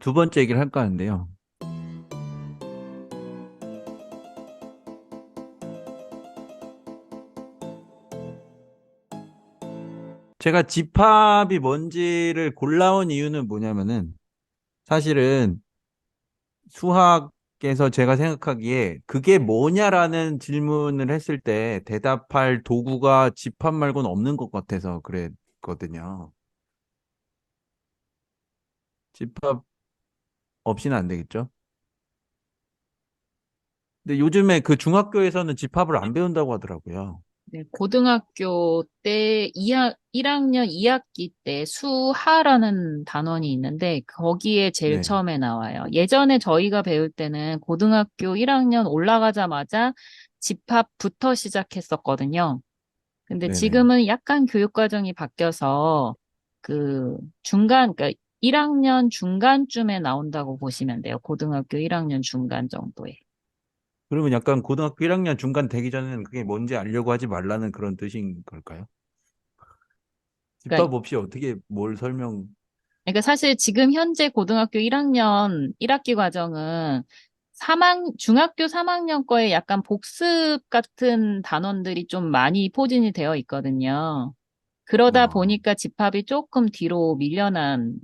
두 번째 얘기를 할까 하는데요. 제가 집합이 뭔지를 골라온 이유는 뭐냐면은 사실은 수학에서 제가 생각하기에 그게 뭐냐라는 질문을 했을 때 대답할 도구가 집합 말고는 없는 것 같아서 그랬거든요. 집합 없이는 안 되겠죠? 근데 요즘에 그 중학교에서는 집합을 안 배운다고 하더라고요. 네, 고등학교 때 1학년 2학기 때 수하라는 단원이 있는데 거기에 제일 네, 처음에 나와요. 예전에 저희가 배울 때는 고등학교 1학년 올라가자마자 집합부터 시작했었거든요. 근데 네네. 지금은 약간 교육 과정이 바뀌어서 그 그러니까 1학년 중간쯤에 나온다고 보시면 돼요. 고등학교 1학년 중간 정도에. 그러면 약간 고등학교 1학년 중간 되기 전에는 그게 뭔지 알려고 하지 말라는 그런 뜻인 걸까요? 그러니까 집합 없이 어떻게 뭘 설명, 그러니까 사실 지금 현재 고등학교 1학년 1학기 과정은 중학교 3학년 거에 약간 복습 같은 단원들이 좀 많이 포진이 되어 있거든요. 그러다 어, 보니까 집합이 조금 뒤로 밀려난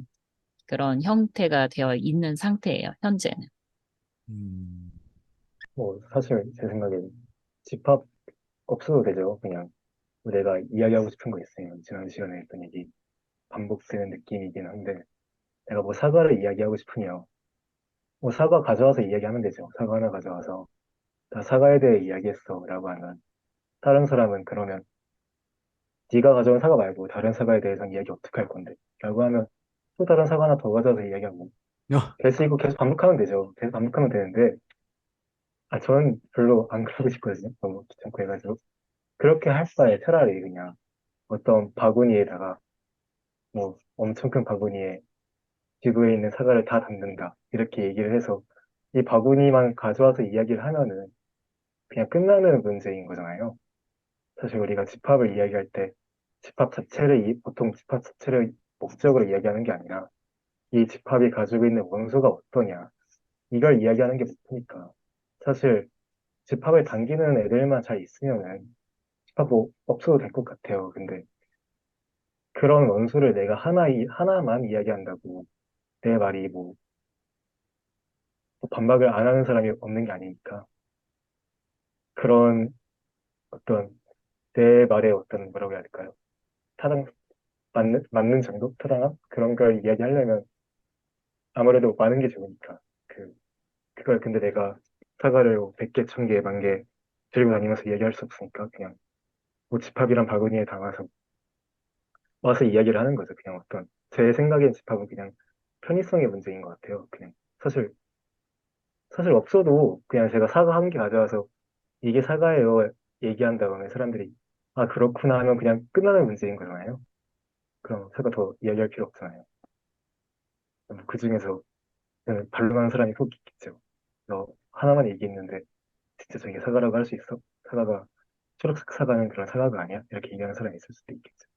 그런 형태가 되어 있는 상태예요, 현재는. 음, 뭐, 사실 제 생각엔 집합 없어도 되죠. 그냥 내가 이야기하고 싶은 거 있으면 지난 시간에 했던 얘기 반복되는 느낌이긴 한데 내가 뭐 사과를 이야기하고 싶으면 뭐 사과 가져와서 이야기하면 되죠. 사과 하나 가져와서 나 사과에 대해 이야기했어 라고 하면 다른 사람은 그러면 네가 가져온 사과 말고 다른 사과에 대해서는 이야기 어떻게 할 건데? 라고 하면 또 다른 사과 하나 더 가져와서 이야기하고 계속 이거 계속 반복하면 되죠. 계속 반복하면 되는데 저는 별로 안 그러고 싶거든요. 너무 귀찮고 해가지고 그렇게 할 바에 차라리 그냥 어떤 바구니에다가 뭐 엄청 큰 바구니에 지구에 있는 사과를 다 담는다. 이렇게 얘기를 해서 이 바구니만 가져와서 이야기를 하면은 그냥 끝나는 문제인 거잖아요. 사실 우리가 집합을 이야기할 때 보통 집합 자체를 목적으로 이야기하는 게 아니라 이 집합이 가지고 있는 원소가 어떠냐. 이걸 이야기하는 게 목표니까. 사실 집합을 당기는 애들만 잘 있으면은 집합 뭐 없어도 될 것 같아요. 근데 그런 원소를 내가 하나만 이야기한다고 내 말이 뭐 반박을 안 하는 사람이 없는 게 아니니까 그런 어떤 내 말에 어떤 뭐라고 해야 될까요? 타당 맞는 정도 타당함 그런 걸 이야기하려면 아무래도 많은 게 좋으니까 그 그걸 근데 내가 사과를 100개, 1000개, 10,000개 들고 다니면서 이야기할 수 없으니까 그냥 뭐 집합이란 바구니에 담아서 와서 이야기를 하는 거죠. 그냥 어떤 제 생각엔 집합은 그냥 편의성의 문제인 것 같아요. 그냥 사실 사실 없어도 그냥 제가 사과 한 개 가져와서 이게 사과예요. 얘기한다고 하면 사람들이 아, 그렇구나 하면 그냥 끝나는 문제인 거잖아요. 그럼 사과 더 이야기할 필요 없잖아요. 그 중에서 반론하는 사람이 꼭 있겠죠. 너 하나만 얘기했는데 진짜 저게 사과라고 할 수 있어? 사과가 초록색 사과는 그런 사과가 아니야? 이렇게 얘기하는 사람이 있을 수도 있겠죠.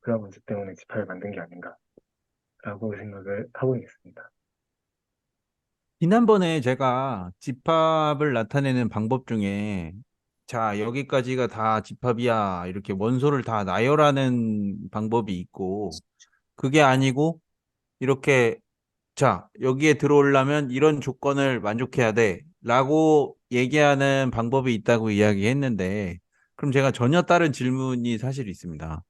그런 문제 때문에 지파를 만든 게 아닌가라고 생각을 하고 있습니다. 지난번에 제가 집합을 나타내는 방법 중에 자, 여기까지가 다 집합이야. 이렇게 원소를 다 나열하는 방법이 있고 그게 아니고 이렇게 자, 여기에 들어오려면 이런 조건을 만족해야 돼. 라고 얘기하는 방법이 있다고 이야기했는데 그럼 제가 전혀 다른 질문이 사실 있습니다.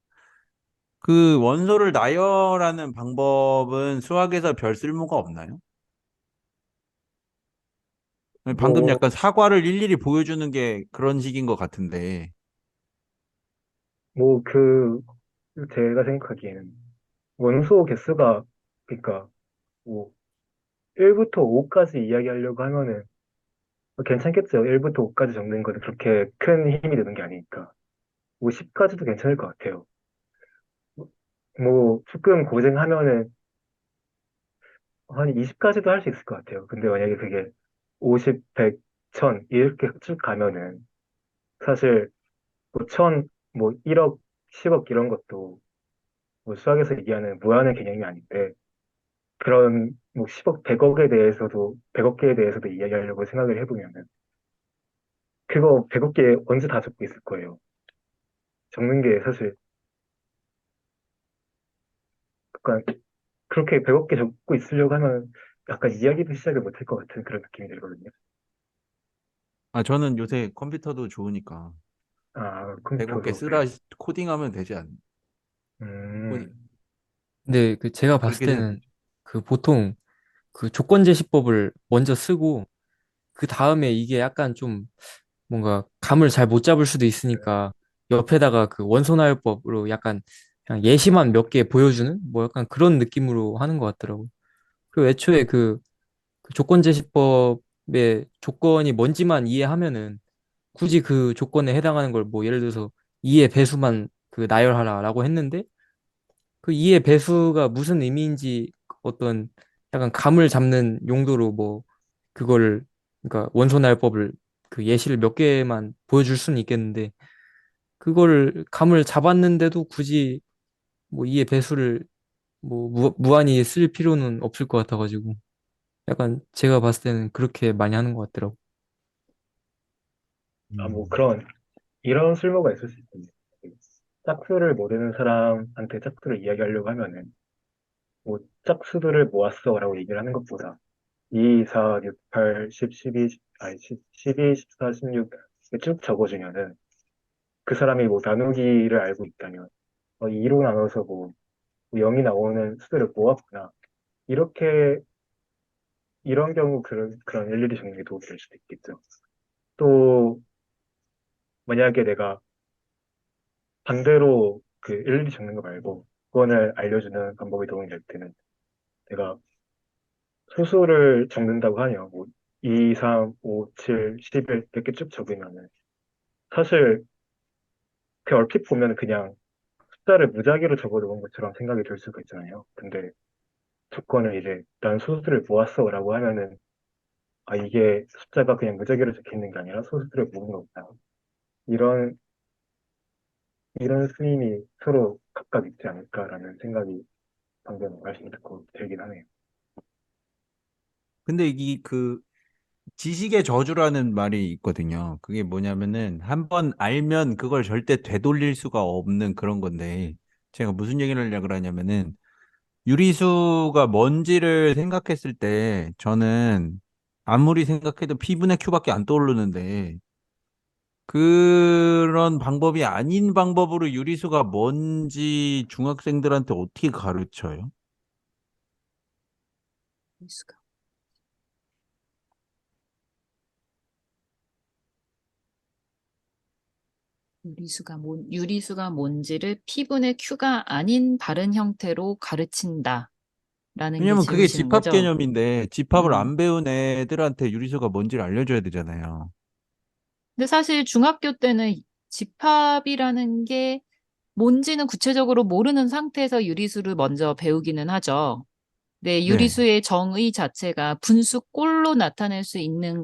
그 원소를 나열하는 방법은 수학에서 별 쓸모가 없나요? 방금 뭐, 약간 사과를 일일이 보여주는 게 그런 식인 것 같은데. 뭐, 제가 생각하기에는 원소 개수가, 그러니까, 뭐, 1부터 5까지 이야기하려고 하면은 괜찮겠죠. 1부터 5까지 적는 거는 그렇게 큰 힘이 드는 게 아니니까. 뭐 10까지도 괜찮을 것 같아요. 뭐 조금 고생하면은 한 20까지도 할 수 있을 것 같아요. 근데 만약에 그게 50, 100, 1000 이렇게 쭉 가면은 사실 뭐 1000, 뭐 1억, 10억 이런 것도 뭐 수학에서 얘기하는 무한의 개념이 아닌데 그런 뭐 10억, 100억에 대해서도 100억 개에 대해서도 이야기하려고 생각을 해보면은 그거 100억 개 언제 다 적고 있을 거예요. 적는 게 사실 약간 그렇게 100억 개 적고 있으려고 하면 약간 이야기도 시작을 못 할 것 같은 그런 느낌이 들거든요. 아, 저는 요새 컴퓨터도 좋으니까 아, 100개 컴퓨터도, 네. 쓰라 코딩하면 되지 않? 코딩 음, 근데 그 제가 봤을 그렇게 되면 때는 되죠. 그 보통 그 조건 제시법을 먼저 쓰고 그 다음에 이게 약간 좀 뭔가 감을 잘 못 잡을 수도 있으니까 옆에다가 그 원소나요법으로 약간 그냥 예시만 몇 개 보여주는 뭐 약간 그런 느낌으로 하는 것 같더라고. 그리고 애초에 그 조건 제시법의 조건이 뭔지만 이해하면은 굳이 그 조건에 해당하는 걸 뭐 예를 들어서 2의 배수만 그 나열하라라고 했는데 그 2의 배수가 무슨 의미인지 어떤 약간 감을 잡는 용도로 뭐 그거를 그러니까 원소나열법을 그 예시를 몇 개만 보여줄 수는 있겠는데 그거를 감을 잡았는데도 굳이 뭐 2의 배수를 뭐 무한히 쓸 필요는 없을 것 같아가지고 약간 제가 봤을 때는 그렇게 많이 하는 것 같더라고. 아, 뭐 음. 그런, 이런 쓸모가 있을 수 있습니다. 짝수를 모르는 사람한테 짝수를 이야기하려고 하면은 뭐 짝수들을 모았어 라고 얘기를 하는 것보다 2, 4, 6, 8, 10, 12, 아니, 12, 14, 16 쭉 적어주면은 그 사람이 뭐 나누기를 알고 있다면 2로 나눠서 뭐 0이 나오는 수들을 모았구나. 이렇게 이런 경우 그런 일일이 적는 게 도움이 될 수도 있겠죠. 또 만약에 내가 반대로 그 일일이 적는 거 말고 조건을 알려주는 방법이 도움이 될 때는 내가 소수를 적는다고 하냐. 뭐 2, 3, 5, 7, 11 이렇게 쭉 적으면은 사실 그 얼핏 보면 그냥 숫자를 무작위로 적어놓은 것처럼 생각이 들 수가 있잖아요. 근데 조건을 이제 난 소수를 모았어라고 하면은 아 이게 숫자가 그냥 무작위로 적혀 있는 게 아니라 소수를 모은 거구나. 이런 이런 쓰임이 서로 각각 있지 않을까라는 생각이 방금 말씀 듣고 들긴 하네요. 근데 이 그 지식의 저주라는 말이 있거든요. 그게 뭐냐면은 한 번 알면 그걸 절대 되돌릴 수가 없는 그런 건데 제가 무슨 얘기를 하려고 그러냐면은 유리수가 뭔지를 생각했을 때 저는 아무리 생각해도 P분의 Q밖에 안 떠오르는데 그런 방법이 아닌 방법으로 유리수가 뭔지 중학생들한테 어떻게 가르쳐요? 유리수가. 유리수가 뭔지를 P분의 Q가 아닌 다른 형태로 가르친다라는 게 왜냐면 그게 질문이시는 집합 거죠? 개념인데 집합을 음. 안 배운 애들한테 유리수가 뭔지를 알려줘야 되잖아요. 근데 사실 중학교 때는 집합이라는 게 뭔지는 구체적으로 모르는 상태에서 유리수를 먼저 배우기는 하죠. 네, 네, 유리수의 정의 자체가 분수꼴로 나타낼 수 있는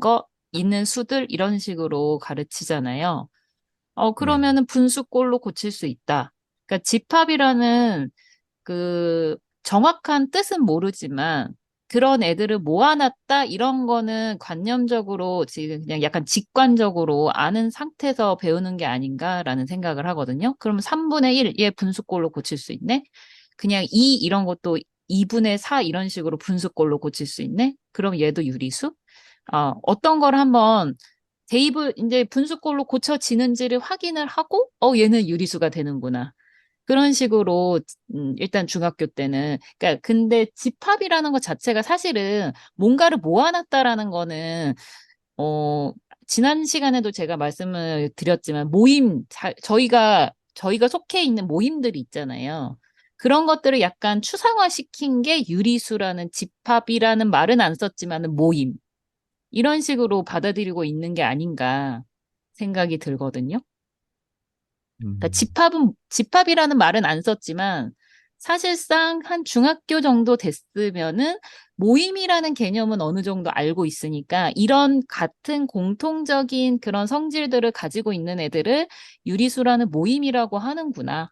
있는 수들, 이런 식으로 가르치잖아요. 네. 그러면은 분수꼴로 고칠 수 있다. 그러니까 집합이라는 그 정확한 뜻은 모르지만 그런 애들을 모아놨다 이런 거는 관념적으로 지금 그냥 약간 직관적으로 아는 상태에서 배우는 게 아닌가라는 생각을 하거든요. 그러면 3분의 1, 얘 분수꼴로 고칠 수 있네? 그냥 2 이런 것도 2분의 4 이런 식으로 분수꼴로 고칠 수 있네? 그럼 얘도 유리수? 어떤 걸 한번 대입을 이제 분수꼴로 고쳐지는지를 확인을 하고 얘는 유리수가 되는구나. 그런 식으로 일단 중학교 때는 그러니까 근데 집합이라는 것 자체가 사실은 뭔가를 모아놨다라는 거는 어 지난 시간에도 제가 말씀을 드렸지만 저희가 속해 있는 모임들이 있잖아요. 그런 것들을 약간 추상화시킨 게 유리수라는 집합이라는 말은 안 썼지만은 모임 이런 식으로 받아들이고 있는 게 아닌가 생각이 들거든요. 그러니까 음. 집합이라는 말은 안 썼지만 사실상 한 중학교 정도 됐으면은 모임이라는 개념은 어느 정도 알고 있으니까 이런 같은 공통적인 그런 성질들을 가지고 있는 애들을 유리수라는 모임이라고 하는구나.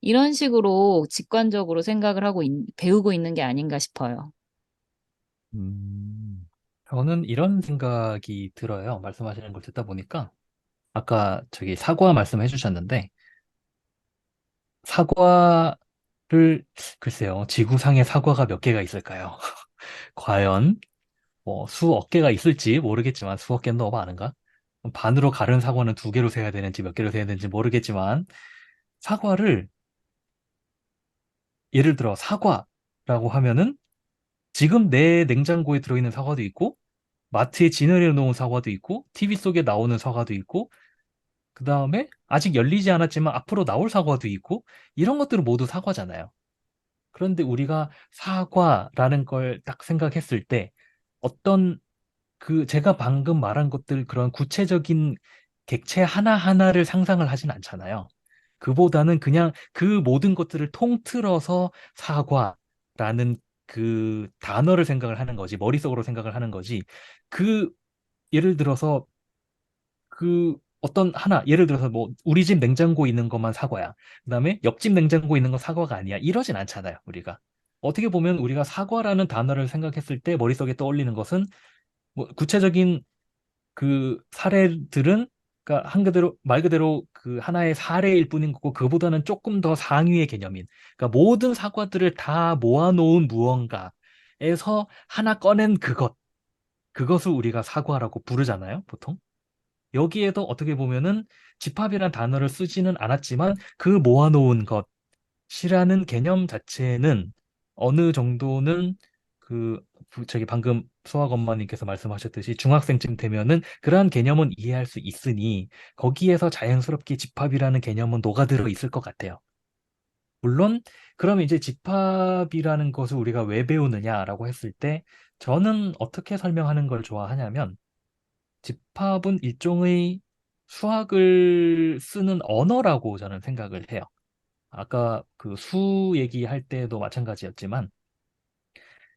이런 식으로 직관적으로 생각을 하고 배우고 있는 게 아닌가 싶어요. 음, 저는 이런 생각이 들어요. 말씀하시는 걸 듣다 보니까. 아까 저기 사과 말씀해 주셨는데, 사과를, 글쎄요, 지구상에 사과가 몇 개가 있을까요? 과연, 뭐, 수억 개가 있을지 모르겠지만, 수억 개는 너무 많은가? 반으로 가른 사과는 두 개로 세야 되는지 몇 개로 세야 되는지 모르겠지만, 사과를, 예를 들어 사과라고 하면은, 지금 내 냉장고에 들어있는 사과도 있고, 마트에 진열해 놓은 사과도 있고, TV 속에 나오는 사과도 있고, 그 다음에 아직 열리지 않았지만 앞으로 나올 사과도 있고, 이런 것들은 모두 사과잖아요. 그런데 우리가 사과라는 걸 딱 생각했을 때, 어떤 제가 방금 말한 것들, 그런 구체적인 객체 하나하나를 상상을 하진 않잖아요. 그보다는 그냥 그 모든 것들을 통틀어서 사과라는 그 단어를 생각을 하는 거지, 머릿속으로 생각을 하는 거지. 그, 예를 들어서 어떤 하나, 예를 들어서 뭐 우리 집 냉장고에 있는 것만 사과야. 그다음에 옆집 냉장고에 있는 건 사과가 아니야. 이러진 않잖아요, 우리가. 어떻게 보면 우리가 사과라는 단어를 생각했을 때 머릿속에 떠올리는 것은 뭐 구체적인 그 사례들은, 그러니까 한 그대로 말 그대로 그 하나의 사례일 뿐인 거고, 그보다는 조금 더 상위의 개념인, 그러니까 모든 사과들을 다 모아놓은 무언가에서 하나 꺼낸 그것을 우리가 사과라고 부르잖아요, 보통. 여기에도 어떻게 보면은 집합이란 단어를 쓰지는 않았지만, 그 모아놓은 것이라는 개념 자체는 어느 정도는 그 저기 방금 수학 엄마님께서 말씀하셨듯이 중학생쯤 되면은 그러한 개념은 이해할 수 있으니, 거기에서 자연스럽게 집합이라는 개념은 녹아들어 있을 것 같아요. 물론 그러면 이제 집합이라는 것을 우리가 왜 배우느냐라고 했을 때, 저는 어떻게 설명하는 걸 좋아하냐면, 집합은 일종의 수학을 쓰는 언어라고 저는 생각을 해요. 아까 그 수 얘기할 때도 마찬가지였지만,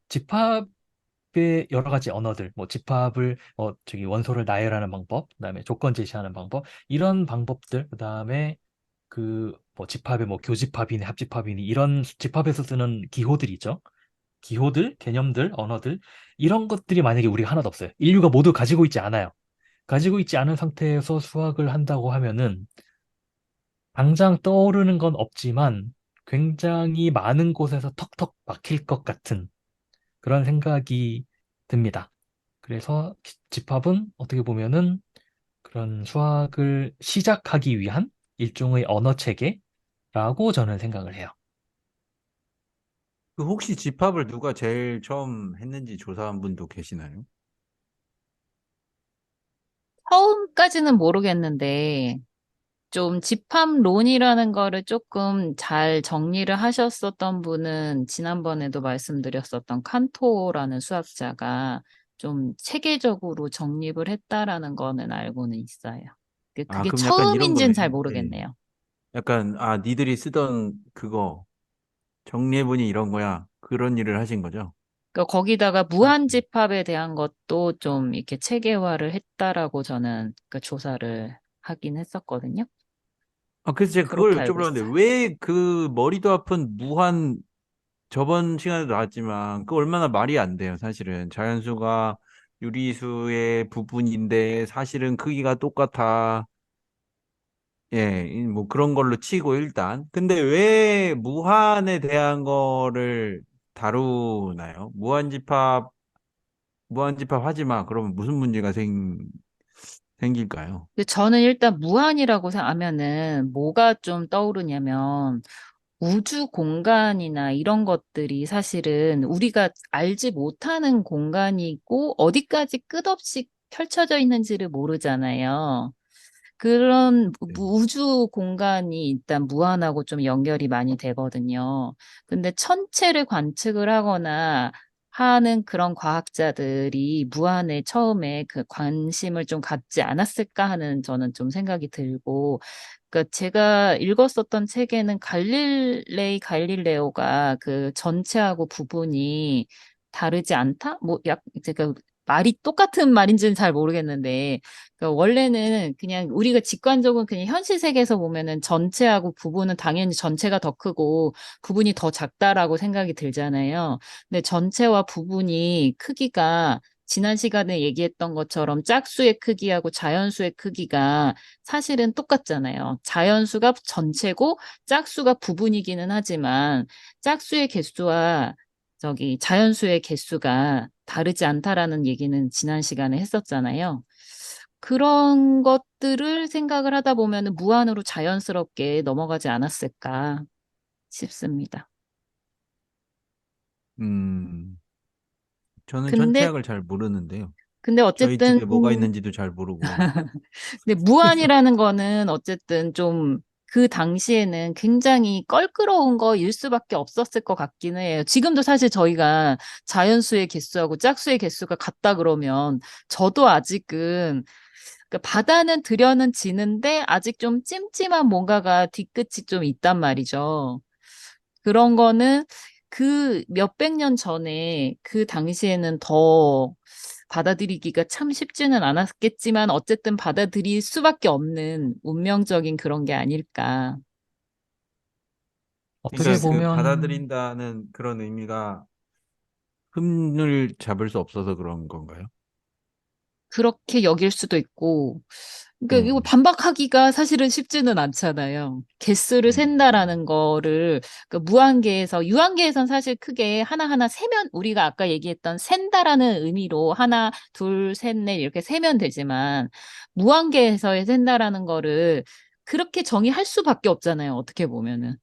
집합의 여러 가지 언어들, 뭐 집합을 저기 원소를 나열하는 방법, 그다음에 조건 제시하는 방법, 이런 방법들, 그다음에 그 뭐 집합의 뭐 교집합이니 합집합이니 이런 집합에서 쓰는 기호들 있죠. 기호들, 개념들, 언어들, 이런 것들이 만약에 우리가 하나도 없어요. 인류가 모두 가지고 있지 않아요. 가지고 있지 않은 상태에서 수학을 한다고 하면은 당장 떠오르는 건 없지만 굉장히 많은 곳에서 턱턱 막힐 것 같은 그런 생각이 듭니다. 그래서 집합은 어떻게 보면은 그런 수학을 시작하기 위한 일종의 언어 체계라고 저는 생각을 해요. 그 혹시 집합을 누가 제일 처음 했는지 조사한 분도 계시나요? 처음까지는 모르겠는데, 좀 집합론이라는 거를 조금 잘 정리를 하셨었던 분은 지난번에도 말씀드렸었던 칸토라는 수학자가 좀 체계적으로 정립을 했다라는 거는 알고는 있어요. 아, 그게 그럼 약간 이런 처음인지는 거네. 잘 네. 모르겠네요. 약간, 아, 니들이 쓰던 그거, 정리해보니 이런 거야. 그런 일을 하신 거죠? 그러니까 거기다가 아, 무한집합에 대한 것도 좀 이렇게 체계화를 했다라고 저는 그 조사를 하긴 했었거든요. 그래서 제가 그렇게 그걸 알고 여쭤보려는데, 있어요. 왜 그 머리도 아픈 무한, 저번 시간에도 나왔지만, 그 얼마나 말이 안 돼요, 사실은. 자연수가 유리수의 부분인데, 사실은 크기가 똑같아. 예, 뭐 그런 걸로 치고 일단. 근데 왜 무한에 대한 거를 다루나요? 무한집합 하지 마. 그러면 무슨 문제가 생길까요? 근데 저는 일단 무한이라고 생각하면은 뭐가 좀 떠오르냐면 우주 공간이나 이런 것들이 사실은 우리가 알지 못하는 공간이고 어디까지 끝없이 펼쳐져 있는지를 모르잖아요. 그런 네. 우주 공간이 일단 무한하고 좀 연결이 많이 되거든요. 근데 천체를 관측을 하거나 하는 그런 과학자들이 무한에 처음에 그 관심을 좀 갖지 않았을까 하는 저는 좀 생각이 들고, 그러니까 제가 읽었었던 책에는 갈릴레오가 그 전체하고 부분이 다르지 않다? 뭐, 제가 말이 똑같은 말인지는 잘 모르겠는데, 그러니까 원래는 그냥 우리가 직관적으로 그냥 현실 세계에서 보면은 전체하고 부분은 당연히 전체가 더 크고 부분이 더 작다라고 생각이 들잖아요. 근데 전체와 부분이 크기가 지난 시간에 얘기했던 것처럼 짝수의 크기하고 자연수의 크기가 사실은 똑같잖아요. 자연수가 전체고 짝수가 부분이기는 하지만 짝수의 개수와 저기 자연수의 개수가 다르지 않다라는 얘기는 지난 시간에 했었잖아요. 그런 것들을 생각을 하다 보면 무한으로 자연스럽게 넘어가지 않았을까 싶습니다. 음, 저는 근데, 천체학을 잘 모르는데요. 근데 저희 어쨌든, 집에 뭐가 있는지도 잘 모르고. 근데 무한이라는 거는 어쨌든 좀 그 당시에는 굉장히 껄끄러운 거일 수밖에 없었을 것 같기는 해요. 지금도 사실 저희가 자연수의 개수하고 짝수의 개수가 같다 그러면 저도 아직은 그러니까 바다는 들여는 지는데 아직 좀 찜찜한 뭔가가 뒤끝이 좀 있단 말이죠. 그런 거는 그 몇백 년 전에 그 당시에는 더 받아들이기가 참 쉽지는 않았겠지만 어쨌든 받아들일 수밖에 없는 운명적인 그런 게 아닐까. 어떻게 그러니까 그 보면 받아들인다는 그런 의미가 흠을 잡을 수 없어서 그런 건가요? 그렇게 여길 수도 있고, 그러니까 이거 네. 반박하기가 사실은 쉽지는 않잖아요. 개수를 음. 센다라는 거를 그러니까 무한계에서 유한계에선 사실 크게 하나하나 세면 우리가 아까 얘기했던 센다라는 의미로 하나, 둘, 셋, 넷 이렇게 세면 되지만 무한계에서의 센다라는 거를 그렇게 정의할 수밖에 없잖아요. 어떻게 보면은.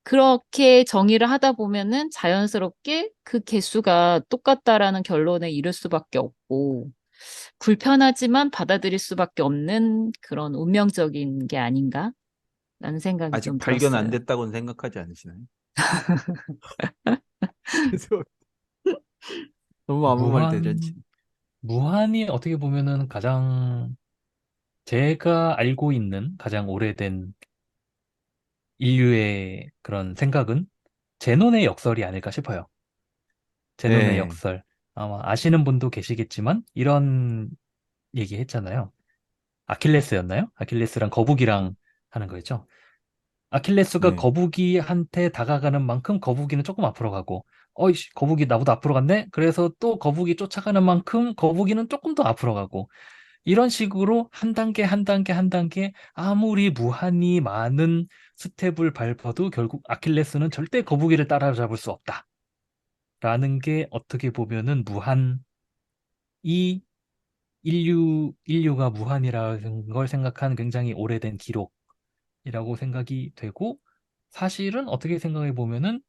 그렇게 정의를 하다 보면은 자연스럽게 그 개수가 똑같다라는 결론에 이를 수밖에 없고, 불편하지만 받아들일 수밖에 없는 그런 운명적인 게 아닌가라는 생각이 아직 좀 발견 안 들었어요. 됐다고는 생각하지 않으시나요? 그래서 너무 아무 말 대잔치. 무한이 어떻게 보면은 가장 제가 알고 있는 가장 오래된 인류의 그런 생각은 제논의 역설이 아닐까 싶어요. 제논의 네, 역설. 아마 아시는 분도 계시겠지만 이런 얘기 했잖아요. 아킬레스였나요? 아킬레스랑 거북이랑 하는 거였죠. 아킬레스가 네. 거북이한테 다가가는 만큼 거북이는 조금 앞으로 가고, 어이씨, 거북이 나보다 앞으로 갔네? 그래서 또 거북이 쫓아가는 만큼 거북이는 조금 더 앞으로 가고, 이런 식으로 한 단계 한 단계 한 단계 아무리 무한히 많은 스텝을 밟아도 결국 아킬레스는 절대 거북이를 따라잡을 수 없다. 라는 게 어떻게 보면은 무한이 인류가 무한이라는 걸 생각한 굉장히 오래된 기록이라고 생각이 되고, 사실은 어떻게 생각해 보면은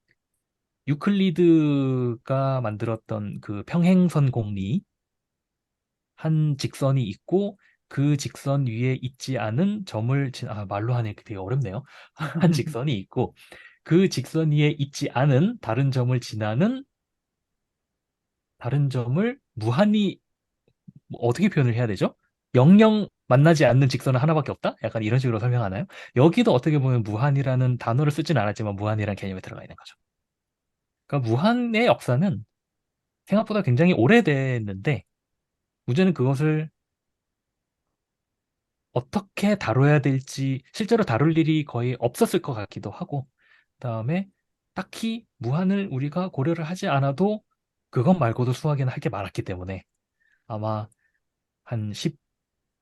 유클리드가 만들었던 그 평행선 공리, 한 직선이 있고 그 직선 위에 있지 않은 점을 말로 하니 되게 어렵네요. 한 직선이 있고 그 직선 위에 있지 않은 다른 점을 지나는 다른 점을 무한히 뭐 어떻게 표현을 해야 되죠? 영영 만나지 않는 직선은 하나밖에 없다? 약간 이런 식으로 설명하나요? 여기도 어떻게 보면 무한이라는 단어를 쓰진 않았지만 무한이라는 개념이 들어가 있는 거죠. 그러니까 무한의 역사는 생각보다 굉장히 오래됐는데 문제는 그것을 어떻게 다뤄야 될지 실제로 다룰 일이 거의 없었을 것 같기도 하고, 그다음에 딱히 무한을 우리가 고려를 하지 않아도 그것 말고도 수학에는 할 게 많았기 때문에 아마 한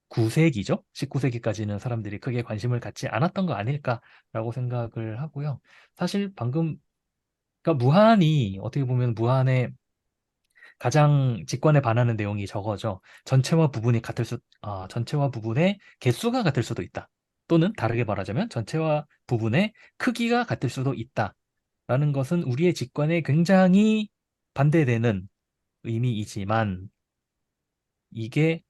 19세기죠? 19세기까지는 사람들이 크게 관심을 갖지 않았던 거 아닐까라고 생각을 하고요. 사실 방금 그러니까 무한이 어떻게 보면 무한의 가장 직관에 반하는 내용이 저거죠. 전체와 부분의 개수가 같을 수도 있다. 또는 다르게 말하자면 전체와 부분의 크기가 같을 수도 있다. 라는 것은 우리의 직관에 굉장히 반대되는 의미이지만 이게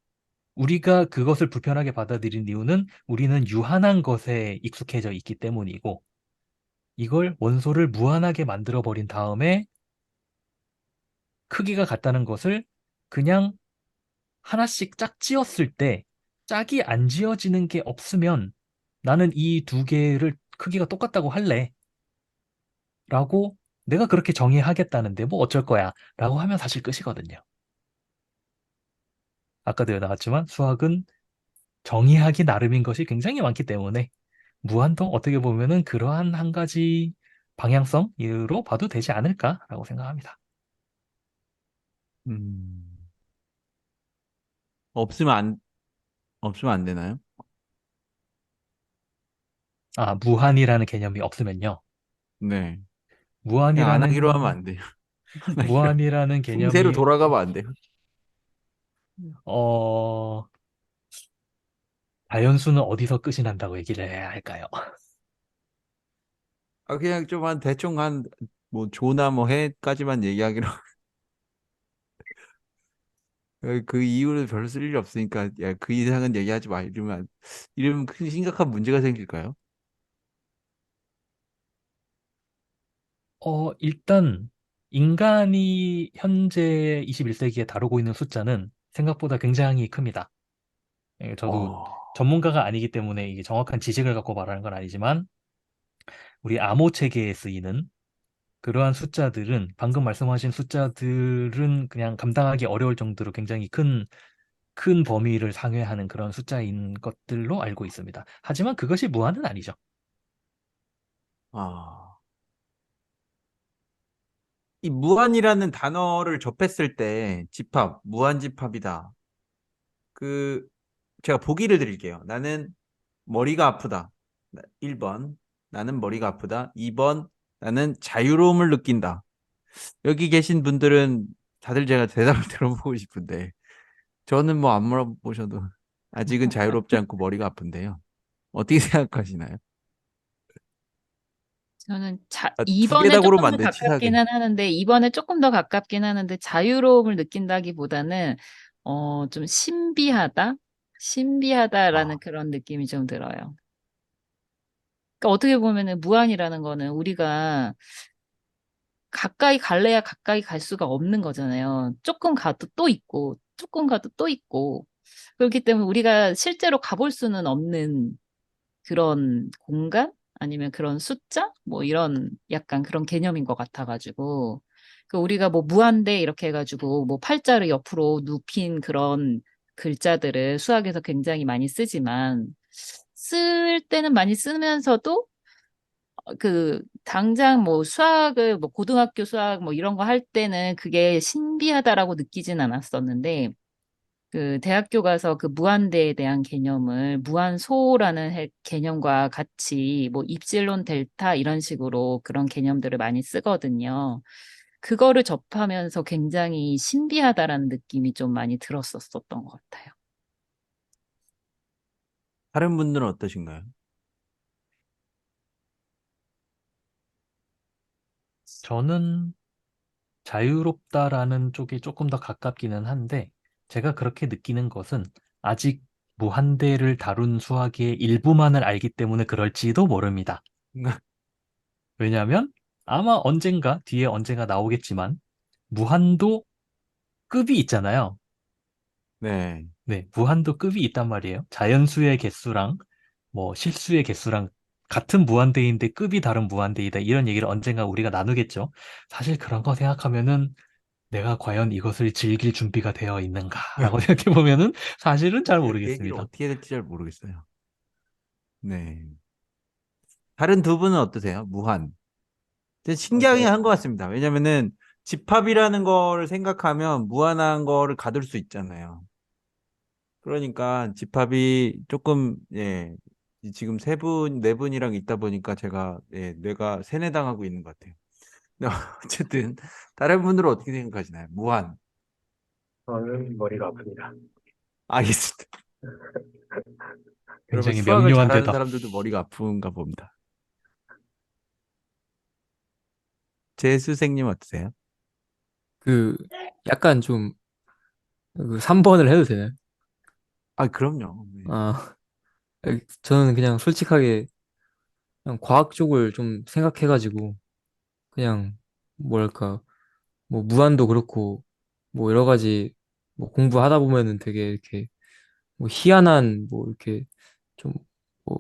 우리가 그것을 불편하게 받아들인 이유는 우리는 유한한 것에 익숙해져 있기 때문이고 이걸 원소를 무한하게 만들어 버린 다음에 크기가 같다는 것을 그냥 하나씩 짝 지었을 때 짝이 안 지어지는 게 없으면 나는 이 두 개를 크기가 똑같다고 할래. 라고 내가 그렇게 정의하겠다는데 뭐 어쩔 거야. 라고 하면 사실 끝이거든요. 아까도 나왔지만 수학은 정의하기 나름인 것이 굉장히 많기 때문에 무한도 어떻게 보면은 그러한 한 가지 방향성으로 봐도 되지 않을까라고 생각합니다. 음, 없으면 안, 없으면 안 되나요? 아, 무한이라는 개념이 없으면요. 네. 그냥 안 하기로 하면 무한이라는 안 돼요. 안 하기로. 무한이라는 붕세로 개념이 돌아가면 안 돼요. 어 자연수는 어디서 끝이 난다고 얘기를 해야 할까요? 아, 그냥 좀 한 대충 한, 뭐, 조나 뭐 해까지만 얘기하기로. 그 이후로 별로 쓸 일이 없으니까, 야, 그 이상은 얘기하지 마. 이러면 큰 심각한 문제가 생길까요? 일단 인간이 현재 21세기에 다루고 있는 숫자는 생각보다 굉장히 큽니다. 저도 어, 전문가가 아니기 때문에 이게 정확한 지식을 갖고 말하는 건 아니지만 우리 암호 체계에 쓰이는 그러한 숫자들은 방금 말씀하신 숫자들은 그냥 감당하기 어려울 정도로 굉장히 큰 범위를 상회하는 그런 숫자인 것들로 알고 있습니다. 하지만 그것이 무한은 아니죠. 아. 이 무한이라는 단어를 접했을 때, 집합, 무한집합이다. 그, 제가 보기를 드릴게요. 나는 머리가 아프다. 1번. 나는 머리가 아프다. 2번. 나는 자유로움을 느낀다. 여기 계신 분들은 다들 제가 대답을 들어보고 싶은데, 저는 뭐 안 물어보셔도 아직은 자유롭지 않고 머리가 아픈데요. 어떻게 생각하시나요? 저는 아, 두 개 2번에 다 조금 고르면 더 안 돼, 치사하게. 가깝기는 하는데, 2번에 조금 더 가깝긴 하는데, 자유로움을 느낀다기보다는, 좀 신비하다? 신비하다라는 아, 그런 느낌이 좀 들어요. 그러니까 어떻게 보면은 무한이라는 거는 우리가 가까이 갈래야 가까이 갈 수가 없는 거잖아요. 조금 가도 또 있고, 조금 가도 또 있고. 그렇기 때문에 우리가 실제로 가볼 수는 없는 그런 공간? 아니면 그런 숫자? 뭐 이런 약간 그런 개념인 것 같아가지고. 그 우리가 뭐 무한대 이렇게 해가지고 뭐 팔자를 옆으로 눕힌 그런 글자들을 수학에서 굉장히 많이 쓰지만 쓸 때는 많이 쓰면서도 당장 뭐 수학을 뭐 고등학교 수학 뭐 이런 거 할 때는 그게 신비하다라고 느끼진 않았었는데 그 대학교 가서 그 무한대에 대한 개념을 무한소라는 개념과 같이 뭐 입실론 델타 이런 식으로 그런 개념들을 많이 쓰거든요. 그거를 접하면서 굉장히 신비하다라는 느낌이 좀 많이 들었었던 것 같아요. 다른 분들은 어떠신가요? 저는 자유롭다라는 쪽이 조금 더 가깝기는 한데, 제가 그렇게 느끼는 것은 아직 무한대를 다룬 수학의 일부만을 알기 때문에 그럴지도 모릅니다. 왜냐하면 아마 언젠가, 뒤에 언젠가 나오겠지만, 무한도 급이 있잖아요. 네. 네, 무한도 급이 있단 말이에요. 자연수의 개수랑 뭐 실수의 개수랑 같은 무한대인데 급이 다른 무한대이다. 이런 얘기를 언젠가 우리가 나누겠죠. 사실 그런 거 생각하면은 내가 과연 이것을 즐길 준비가 되어 있는가라고 생각해 보면은 사실은 잘 그 얘기를 모르겠습니다. 어떻게 해야 될지 잘 모르겠어요. 네. 다른 두 분은 어떠세요? 무한. 근데 신기하긴 한 것 같습니다. 왜냐면은 집합이라는 거를 생각하면 무한한 거를 가둘 수 있잖아요. 그러니까 집합이 조금, 예, 지금 세 분, 네 분이랑 있다 보니까 제가, 예, 뇌가 세뇌당하고 있는 것 같아요. 근데 어쨌든, 다른 분들은 어떻게 생각하시나요? 무한. 저는 머리가 아픕니다. 알겠습니다. 그러면 굉장히 수학을 명료한 잘하는 대답. 사람들도 머리가 아픈가 봅니다. 재수생님 어떠세요? 그 약간 좀 3번을 해도 되나요? 아, 그럼요. 네. 아, 저는 그냥 솔직하게 그냥 과학 쪽을 좀 생각해가지고 그냥 뭐랄까 뭐 무한도 그렇고 뭐 여러 가지 뭐 공부하다 보면은 되게 이렇게 뭐 희한한 뭐 이렇게 좀 뭐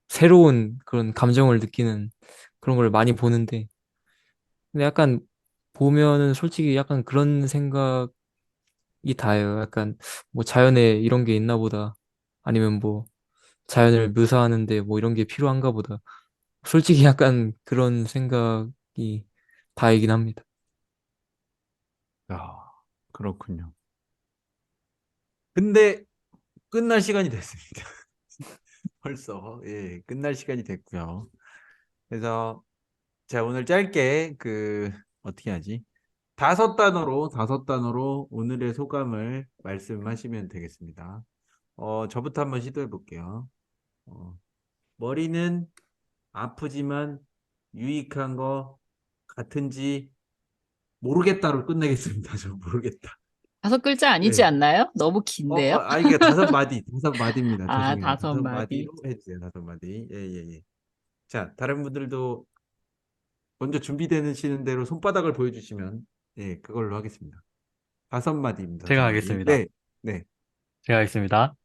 새로운 그런 감정을 느끼는 그런 걸 많이 보는데 근데 약간 보면은 솔직히 약간 그런 생각이 다예요. 약간 뭐 자연에 이런 게 있나 보다. 아니면 뭐 자연을 묘사하는데 뭐 이런 게 필요한가 보다. 솔직히 약간 그런 생각이 다이긴 합니다. 아, 그렇군요. 근데 끝날 시간이 됐습니다. 벌써 예, 끝날 시간이 됐고요. 그래서 자, 오늘 짧게 어떻게 하지? 다섯 단어로 오늘의 소감을 말씀하시면 되겠습니다. 저부터 한번 시도해 볼게요. 어, 머리는 아프지만 유익한 거 같은지 모르겠다로 끝내겠습니다. 저 모르겠다. 5글자 아니지 네. 않나요? 너무 긴데요? 이게 다섯 마디입니다. 아, 죄송해요. 다섯 다섯 마디. 마디로 해주세요. 다섯 마디. 예, 예, 예. 자, 다른 분들도 먼저 준비되시는 대로 손바닥을 보여주시면, 예, 그걸로 하겠습니다. 다섯 마디입니다. 다섯 제가 마디. 하겠습니다. 네, 네. 제가 하겠습니다.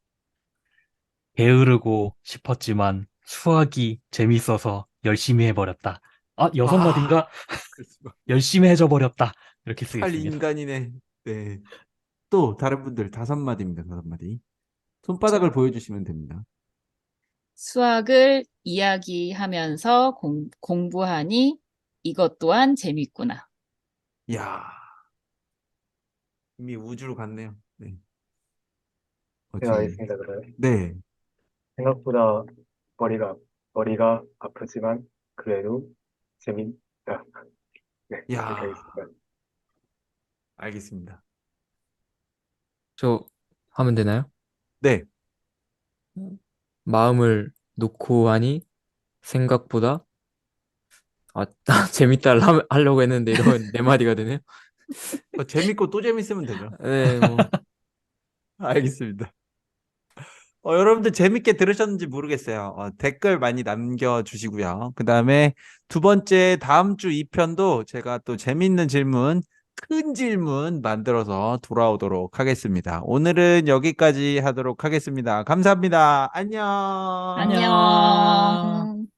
게으르고 싶었지만 수학이 재밌어서 열심히 해버렸다. 아, 여섯 아, 마디인가? 열심히 해줘 버렸다. 이렇게 살 쓰겠습니다. 인간이네. 네. 또 다른 분들 다섯 마디입니다. 다섯 마디. 저 손바닥을 보여주시면 됩니다. 수학을 이야기하면서 공부하니 이것 또한 재밌구나. 이야, 이미 우주로 갔네요. 네. 제가 어찌. 하겠습니다, 그러면. 네. 생각보다 머리가, 머리가 아프지만 그래도 재밌다. 네, 이렇게 이야, 하겠습니다. 알겠습니다. 저 하면 되나요? 네. 마음을 놓고 하니 생각보다 아, 재밌다 하려고 했는데 이러면 네 마디가 되네요. 재밌고 또 재밌으면 되죠. 네, 뭐 알겠습니다. 여러분들 재밌게 들으셨는지 모르겠어요. 댓글 많이 남겨주시고요. 그 다음에 두 번째 다음 주 2편도 제가 또 재밌는 질문, 큰 질문 만들어서 돌아오도록 하겠습니다. 오늘은 여기까지 하도록 하겠습니다. 감사합니다. 안녕. 안녕. 안녕.